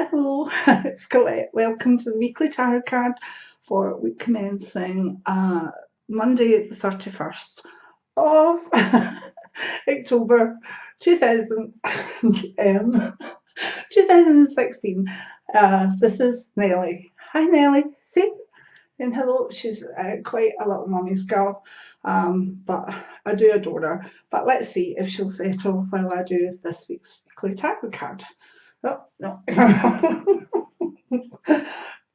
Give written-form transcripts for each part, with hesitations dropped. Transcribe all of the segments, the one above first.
Hello, it's Colette. Welcome to the weekly tarot card for week commencing Monday the 31st of October 2000, 2016. This is Nellie. Hi Nellie, see? And hello, she's quite a little mummy's girl, but I do adore her. But let's see if she'll settle while I do this week's weekly tarot card. Oh, no.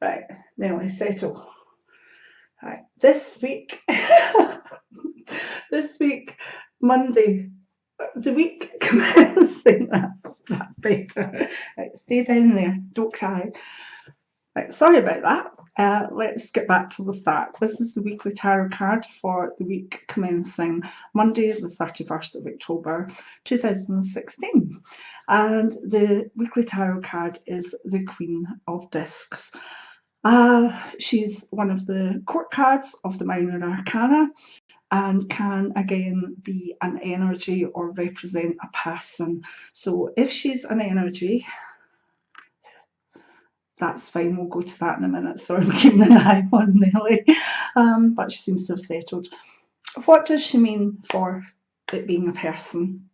Right, Nelly, settle. Right, this week, Monday, the week commencing, that's that better. Right, stay down there, don't cry. Right, sorry about that. Let's get back to the start. This is the weekly tarot card for the week commencing Monday, the 31st of October 2016. And the weekly tarot card is the Queen of Discs. She's one of the court cards of the minor arcana and can again be an energy or represent a person. So if she's an energy, that's fine, we'll go to that in a minute. Sorry, I'm keeping an eye on Nelly, but she seems to have settled. What does she mean for it being a person?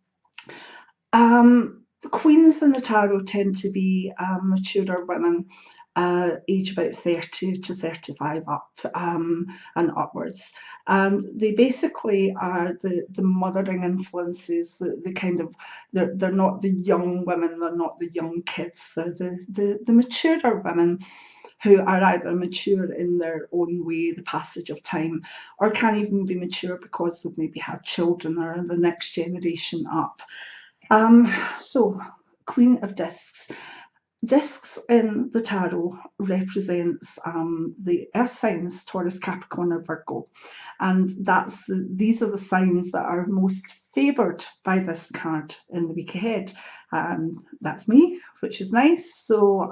Queens in the tarot tend to be maturer women, age about 30 to 35 up and upwards, and they basically are the mothering influences, the kind of, they're not the young women, they're not the young kids, they're the maturer women who are either mature in their own way, the passage of time, or can even be mature because they've maybe had children or the next generation up. So, Queen of Discs. Discs in the tarot represents the earth signs, Taurus, Capricorn, or Virgo, and these are the signs that are most favoured by this card in the week ahead, and that's me, which is nice. So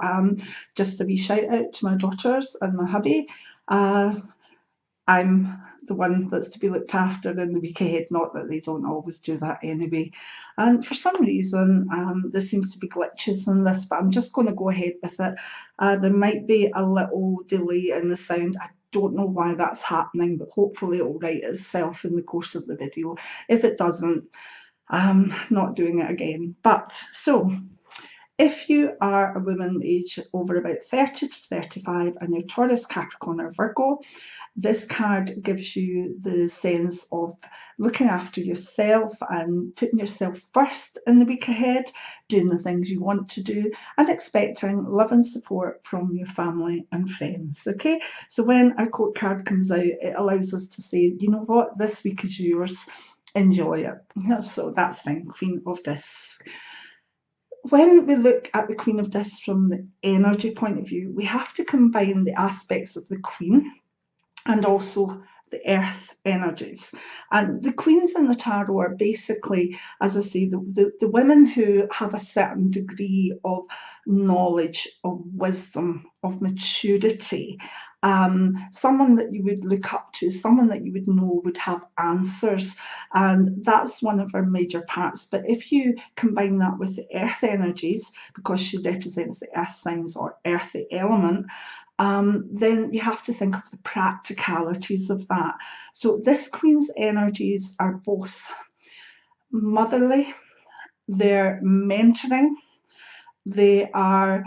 just a wee shout out to my daughters and my hubby. I'm the one that's to be looked after in the week ahead, not that they don't always do that anyway. And for some reason, there seems to be glitches in this, but I'm just going to go ahead with it. There might be a little delay in the sound. I don't know why that's happening, but hopefully it will right itself in the course of the video. If it doesn't, I'm not doing it again. But so, if you are a woman aged over about 30 to 35 and you're Taurus, Capricorn, or Virgo, this card gives you the sense of looking after yourself and putting yourself first in the week ahead, doing the things you want to do, and expecting love and support from your family and friends. Okay, so when our court card comes out, it allows us to say, you know what, this week is yours, enjoy it. So that's fine, Queen of Discs. When we look at the Queen of Discs from the energy point of view, we have to combine the aspects of the Queen and also the earth energies. And the queens in the tarot are basically, as I say, the women who have a certain degree of knowledge, of wisdom, of maturity. Someone that you would look up to, someone that you would know would have answers, and that's one of her major parts. But if you combine that with the earth energies, because she represents the earth signs or earthy element, then you have to think of the practicalities of that. So this Queen's energies are both motherly, they're mentoring, they are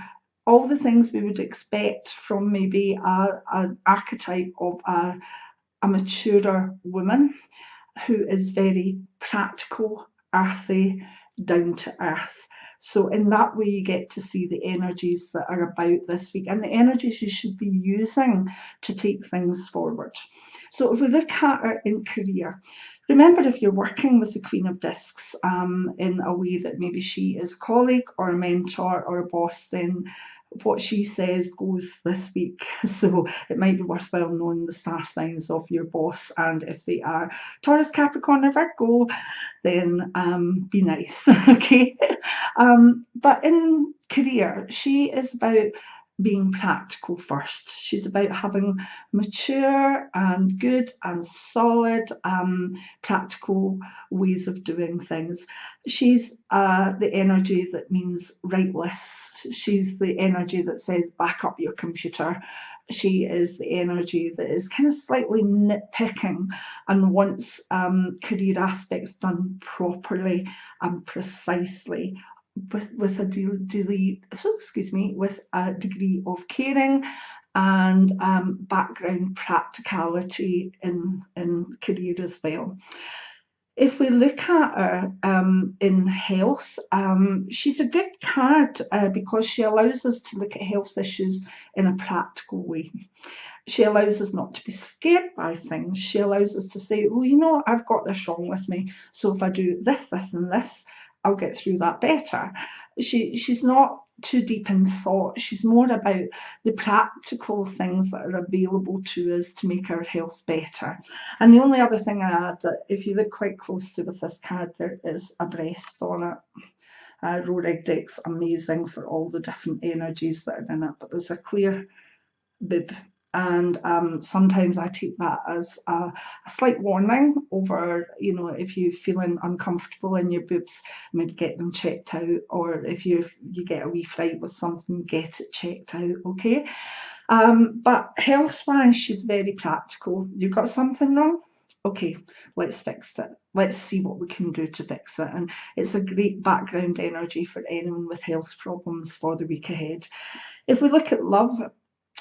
all the things we would expect from maybe an archetype of a maturer woman who is very practical, earthy, down to earth. So in that way you get to see the energies that are about this week and the energies you should be using to take things forward. So if we look at her in career, remember, if you're working with the Queen of Discs in a way that maybe she is a colleague or a mentor or a boss, then what she says goes this week. So it might be worthwhile knowing the star signs of your boss, and if they are Taurus, Capricorn, or Virgo, then be nice. Okay. But in career, she is about being practical first. She's about having mature and good and solid practical ways of doing things. She's the energy that means write lists. She's the energy that says back up your computer. She is the energy that is kind of slightly nitpicking and wants career aspects done properly and precisely, with a degree of caring and background practicality in career as well. If we look at her in health, she's a good card because she allows us to look at health issues in a practical way. She allows us not to be scared by things. She allows us to say, well, you know, I've got this wrong with me, so if I do this, this, and this, I'll get through that better. She's not too deep in thought. She's more about the practical things that are available to us to make our health better. And the only other thing I add, that if you look quite closely with this card, there is a breast on it. Rorig deck's amazing for all the different energies that are in it, but there's a clear bib. And sometimes I take that as a slight warning over, you know, if you're feeling uncomfortable in your boobs, maybe get them checked out, or if you get a wee fright with something, get it checked out, okay? But health-wise, she's very practical. You've got something wrong? Okay, let's fix it. Let's see what we can do to fix it. And it's a great background energy for anyone with health problems for the week ahead. If we look at love,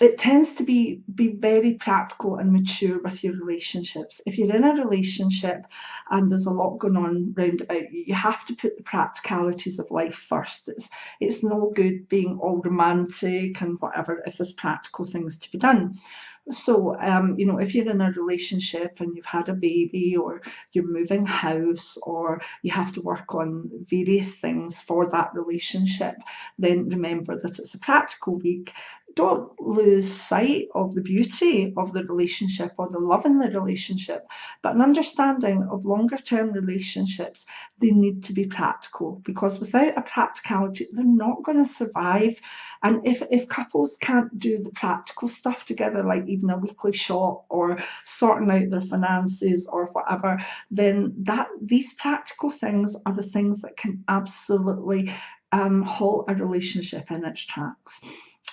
it tends to be very practical and mature with your relationships. If you're in a relationship and there's a lot going on round about you, you have to put the practicalities of life first. It's no good being all romantic and whatever if there's practical things to be done. So, you know, if you're in a relationship and you've had a baby, or you're moving house, or you have to work on various things for that relationship, then remember that it's a practical week. Don't lose sight of the beauty of the relationship or the love in the relationship, but an understanding of longer term relationships, they need to be practical, because without a practicality, they're not going to survive. And if couples can't do the practical stuff together, like even a weekly shop or sorting out their finances or whatever, then these practical things are the things that can absolutely halt a relationship in its tracks.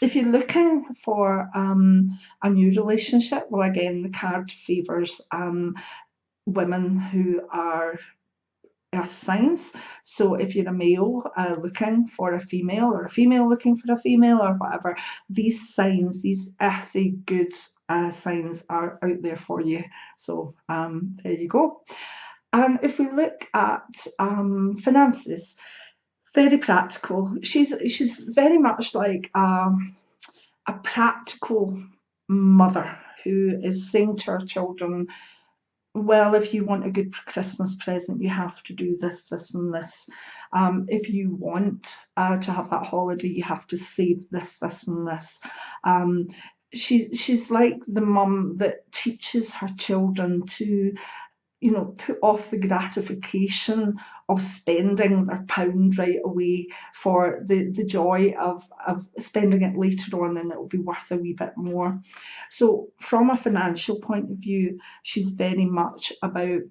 If you're looking for a new relationship, well, again, the card favours women who are earth signs. So if you're a male looking for a female, or a female looking for a female, or whatever, these signs, these earthy good signs are out there for you. So there you go. And if we look at finances, very practical. She's very much like a practical mother who is saying to her children, well, if you want a good Christmas present, you have to do this, this, and this. If you want to have that holiday, you have to save this, this, and this. She's like the mum that teaches her children to, you know, put off the gratification of spending their pound right away for the joy of spending it later on, and it will be worth a wee bit more. So from a financial point of view, she's very much about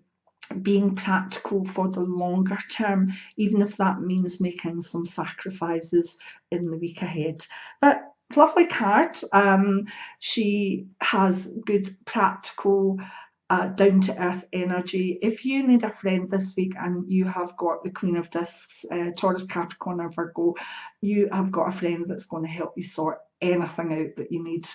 being practical for the longer term, even if that means making some sacrifices in the week ahead. But lovely card. She has good practical down-to-earth energy. If you need a friend this week and you have got the Queen of Discs, Taurus, Capricorn or Virgo, you have got a friend that's going to help you sort anything out that you need.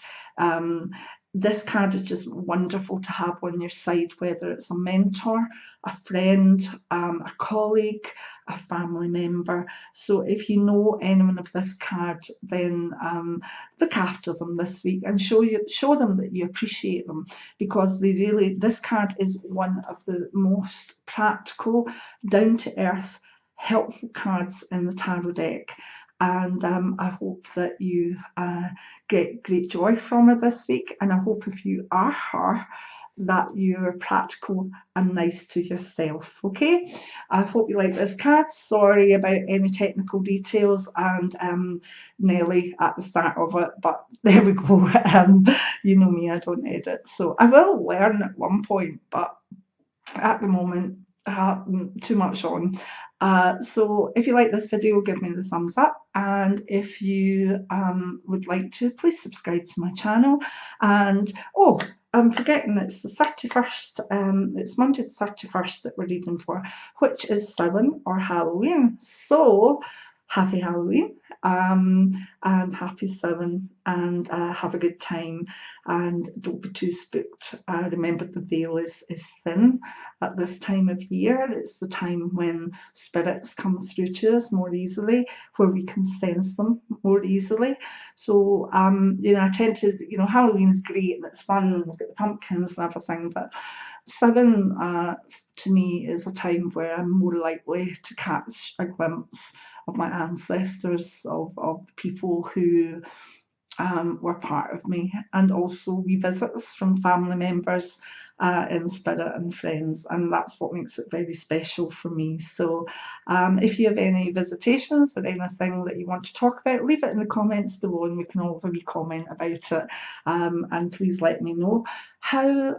This card is just wonderful to have on your side, whether it's a mentor, a friend, a colleague, a family member. So if you know anyone of this card, then look after them this week and show them that you appreciate them, because this card is one of the most practical, down-to-earth, helpful cards in the tarot deck. And I hope that you get great joy from her this week. And I hope if you are her, that you're practical and nice to yourself. Okay, I hope you like this card. Sorry about any technical details and Nelly at the start of it, but there we go. You know me, I don't edit, so I will learn at one point, but at the moment, too much on. So if you like this video, give me the thumbs up, and if you would like to, please subscribe to my channel. And oh, I'm forgetting, it's the 31st, it's Monday the 31st that we're reading for, which is Samhain or Halloween. So happy Halloween, and happy Samhain, and have a good time, and don't be too spooked. Remember, the veil is thin at this time of year. It's the time when spirits come through to us more easily, where we can sense them more easily. So, you know, I tend to, you know, Halloween's great and it's fun, we've got the pumpkins and everything, but Samhain, to me, is a time where I'm more likely to catch a glimpse of my ancestors, of the people who were part of me, and also revisits from family members in spirit and friends, and that's what makes it very special for me. So if you have any visitations or anything that you want to talk about, leave it in the comments below and we can all have a wee comment about it, and please let me know how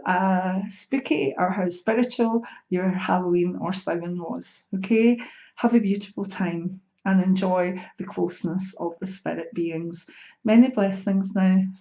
spooky or how spiritual your Halloween or Samhain was. Okay, have a beautiful time and enjoy the closeness of the spirit beings. Many blessings now.